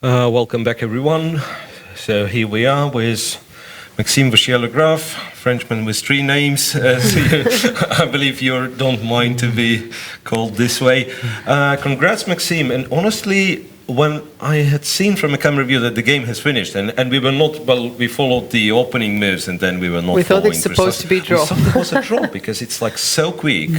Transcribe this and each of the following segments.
Welcome back, everyone. So here we are with Maxime, Vachier, Lagrave, Frenchman with three names. I believe you don't mind to be called this way. Congrats, Maxime. And honestly, when I had seen from a camera view that the game has finished, and we were not, well, we followed the opening moves, and then we were not. We thought it's supposed to be draw. We thought it was a draw because it's like so quick.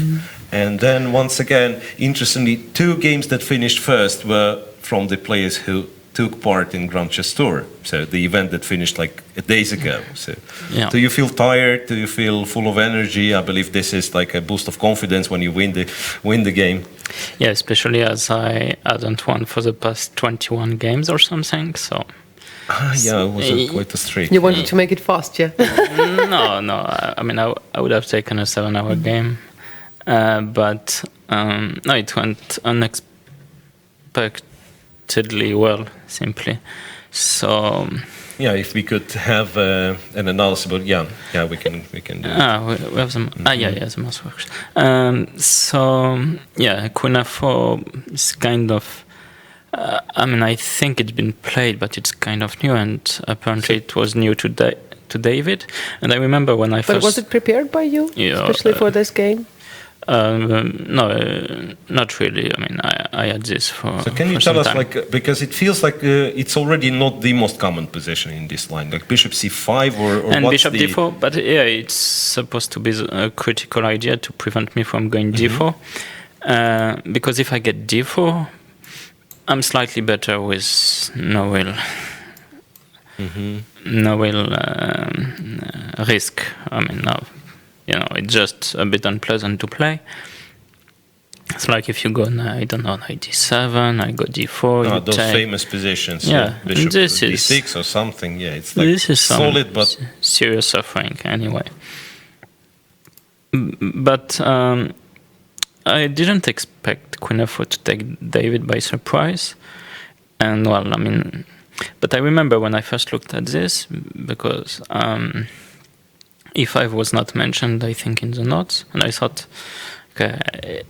And then once again, interestingly, two games that finished first were from the players who took part in Grand Chess Tour, so the event that finished like days ago. So, Yeah. Do you feel tired? Do you feel full of energy? I believe this is like a boost of confidence when you win the game. Yeah, especially as I hadn't won for the past 21 games or something, so... Yeah, it was quite a streak. You wanted to make it fast, yeah? No. I mean, I would have taken a 7-hour game, but no, it went unexpectedly well, simply. So... Yeah, if we could have an analysis, but yeah, we can do it. We have some. Yeah, the mouse works. So yeah, Queen F4 is kind of. I mean, I think it's been played, but it's kind of new, and apparently it was new to David. And I remember when I first. But was it prepared by you, especially for this game? No, not really. I mean, I had this for. So can you tell us, like, because it feels like it's already not the most common position in this line, like Bishop C5 or and what's Bishop D4. But yeah, it's supposed to be a critical idea to prevent me from going D4, because if I get D4, I'm slightly better with no real risk. I mean, no. You know, it's just a bit unpleasant to play. It's like if you go, I don't know, knight d7, I go d4. Those famous positions. Yeah, Bishop this d6 or something. Yeah, it's like this is solid, but serious suffering anyway. But I didn't expect Queen f4 to take David by surprise. And well, I mean, but I remember when I first looked at this, because E5 was not mentioned, I think, in the notes, and I thought, okay,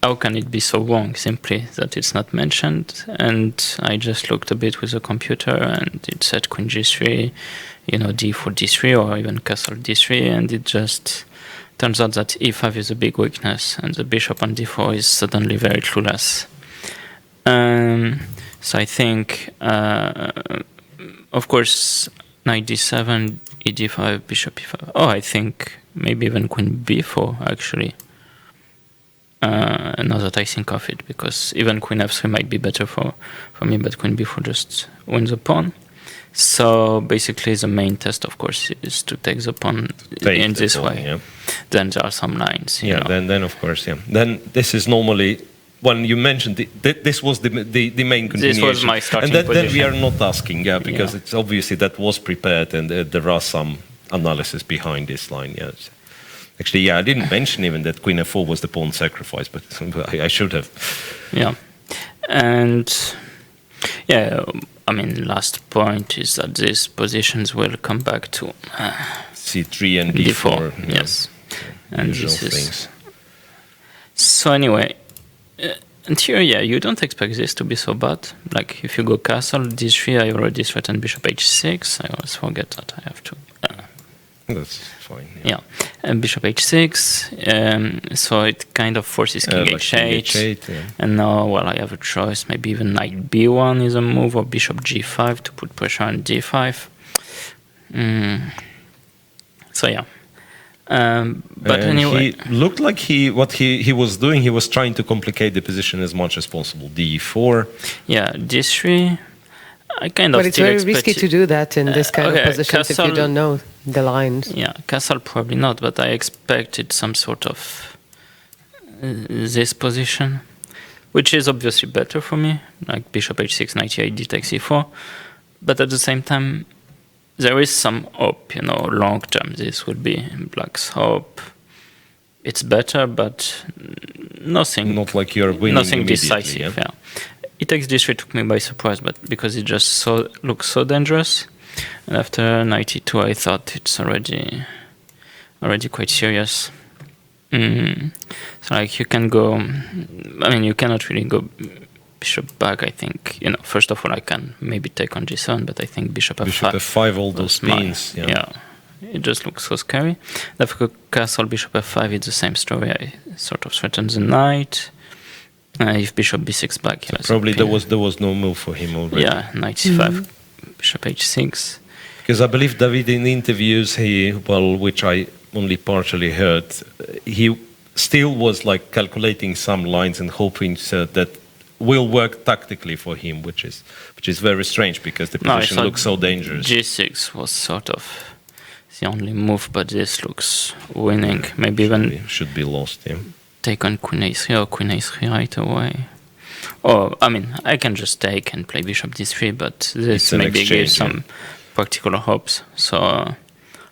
how can it be so wrong, simply that it's not mentioned? And I just looked a bit with the computer, and it said Queen G3, D4, D3, or even Castle D3, and it just turns out that E5 is a big weakness, and the bishop on D4 is suddenly very clueless. So I think, of course, knight D7, E5, bishop E5. Oh, I think maybe even queen B4, actually. Now that I think of it, because even queen F3 might be better for me, but queen B4 just wins the pawn. So basically the main test, of course, is to take the pawn in this way. Yeah. Then there are some lines. Yeah, then of course, yeah. Then this is normally... When you mentioned this was the main continuation. This was my starting position. Then we are not asking, because it's obviously that was prepared, and there are some analysis behind this line. Yes, actually, I didn't mention even that Queen F4 was the pawn sacrifice, but I should have. Yeah, and yeah, I mean, last point is that these positions will come back to C3 and D4. Yes, yeah, and this is things. So anyway. And here, you don't expect this to be so bad. Like, if you go castle, d3, I already threatened bishop h6. I always forget that I have to... That's fine. Yeah. And bishop h6. So it kind of forces king h8. Yeah. And now, well, I have a choice. Maybe even knight b1 is a move, or bishop g5 to put pressure on d5. So, yeah. But anyway, he looked like he was doing. He was trying to complicate the position as much as possible. D4. Yeah, d3. I kind of. But it's very risky to do that in this kind of positions if you don't know the lines. Yeah, castle probably not, but I expected some sort of this position, which is obviously better for me, like bishop h6, knight e8, d takes e4. But at the same time, there is some hope, long term. This will be black's hope. It's better, but nothing. Not like you're winning. Nothing decisive. Yeah. It takes d3 took me by surprise, but because it just looks so dangerous. And after knight e2, I thought it's already quite serious. So like you can go. I mean, you cannot really go bishop back, I think, first of all, I can maybe take on g7, but I think bishop f5. Bishop f5, all those means. Yeah, it just looks so scary. F4 castle, bishop f5, it's the same story. I sort of threaten the knight. If bishop b6 back, so probably there was no move for him already. Yeah, knight c5, bishop h6. Because I believe David in interviews, which I only partially heard, he still was like calculating some lines and hoping that will work tactically for him, which is very strange because the position looks so dangerous. G6 was sort of the only move, but this looks winning. Maybe even should be lost. Yeah. Take on queen a3 or queen a3 right away. Or I mean, I can just take and play bishop d3, but this maybe gives some practical hopes. So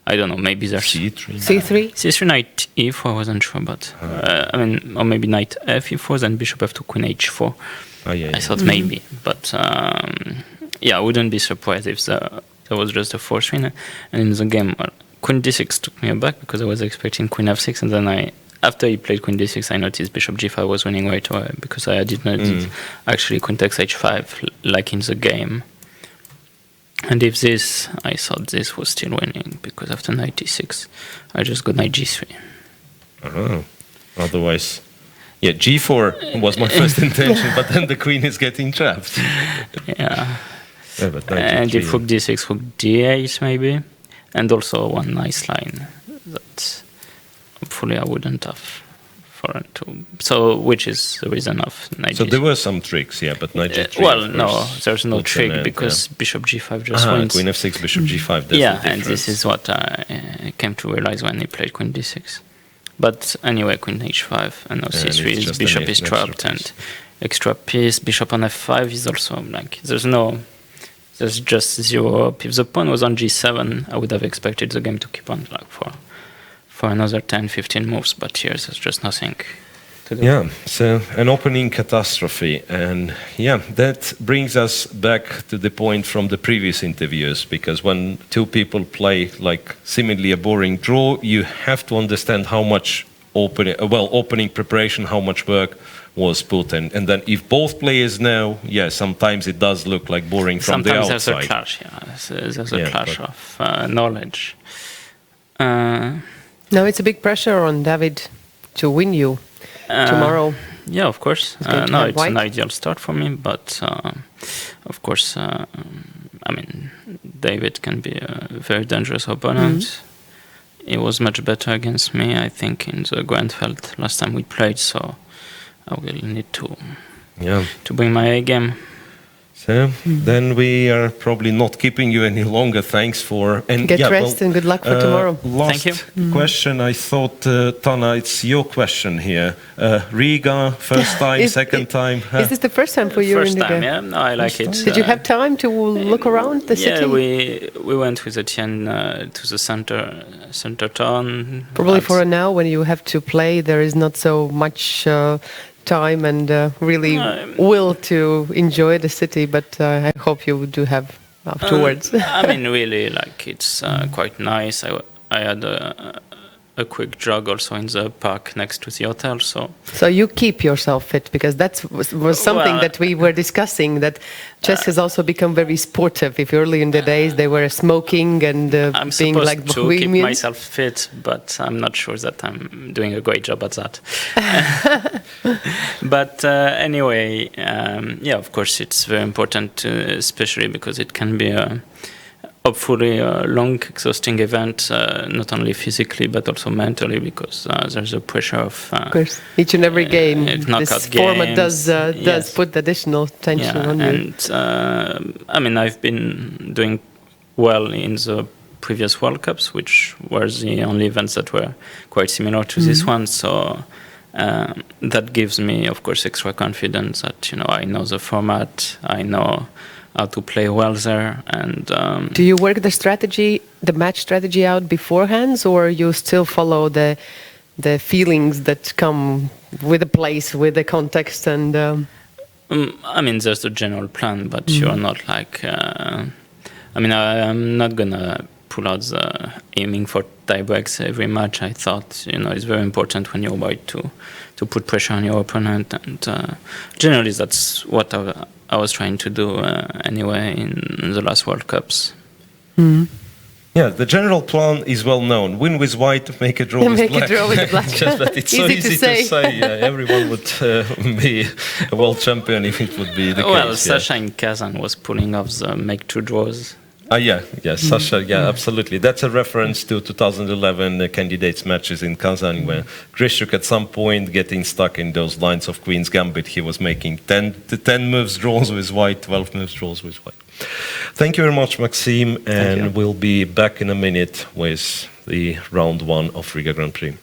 I don't know. Maybe there's c3 knight e4. I wasn't sure, but I mean, or maybe knight f4, then bishop f2, queen h4. I thought maybe, but I wouldn't be surprised if there was just a 4-3. And in the game, queen d6 took me aback because I was expecting queen f6, and then after he played queen d6, I noticed bishop g5 was winning right away because I did not actually queen takes h5 like in the game. And if this, I thought this was still winning because after knight d6, I just got knight g3. Otherwise, g4 was my first intention, but then the queen is getting trapped. But and if rook d6, rook d8 maybe, and also one nice line that hopefully I wouldn't have fallen to. So, which is the reason of knight. So there were some tricks, but knight g3. Well, no, there's no trick because bishop g5 just wins. Queen f6, bishop g5. That's and this is what I came to realize when he played queen d6. But anyway, queen h5 and now c3 is bishop is trapped and extra piece. Bishop on f5 is also like there's just 0 up. If the pawn was on g7, I would have expected the game to keep on like for another 10-15 moves, but here there's just nothing to do. So an opening catastrophe, and that brings us back to the point from the previous interviews, because when two people play like seemingly a boring draw, you have to understand how much opening preparation, how much work was put in, and then if both players know, sometimes it does look like boring from the outside. Sometimes there's a clash, of knowledge. Now it's a big pressure on David to win you tomorrow. Yeah, of course. No, it's an ideal start for me, but of course, I mean, David can be a very dangerous opponent. He was much better against me, I think, in the Grandfeld last time we played, so I will need to bring my A game. So then we are probably not keeping you any longer. Thanks for get rest and good luck for tomorrow. Last Thank you. question. I thought Tana, it's your question here. Riga, first time, second time. Is this the first time for you in Riga? First time, yeah. No, I like it. Did you have time to look around the city? Yeah, we went with Etienne to the center town. Probably for now, when you have to play, there is not so much time and really will to enjoy the city, but I hope you do have afterwards. I mean, really, like it's quite nice. I had a quick jog also in the park next to the hotel. So you keep yourself fit, because that was something that we were discussing, that chess has also become very sportive. If early in the days they were smoking and I'm being supposed like to bohemians. keep myself fit, but I'm not sure that I'm doing a great job at that. But anyway, of course it's very important, especially because it can be hopefully a long, exhausting event, not only physically but also mentally, because there's a pressure of course, each and every game. This format does put additional tension on you. And I mean, I've been doing well in the previous World Cups, which were the only events that were quite similar to this one. So that gives me, of course, extra confidence that I know the format, I know how to play well there. And do you work the match strategy out beforehand, or you still follow the feelings that come with the place, with the context? And I mean, there's the general plan, but you're not like. I mean, I'm not gonna pull out the aiming for tie breaks every match. I thought, it's very important when you're white to put pressure on your opponent, and generally that's what I was trying to do anyway in the last World Cups. Yeah, the general plan is well known. Win with white, make a draw with Make black. a draw with the black. Just that it's so easy to say. Yeah, everyone would be a world champion if it would be the case. Well, Sasha in Kazan was pulling off the make 2 draws. Sasha, absolutely. That's a reference to 2011 candidates matches in Kazan, where Grishuk at some point getting stuck in those lines of Queen's Gambit, he was making 10 moves draws with white, 12 moves draws with white. Thank you very much, Maxime, and we'll be back in a minute with the round 1 of Riga Grand Prix.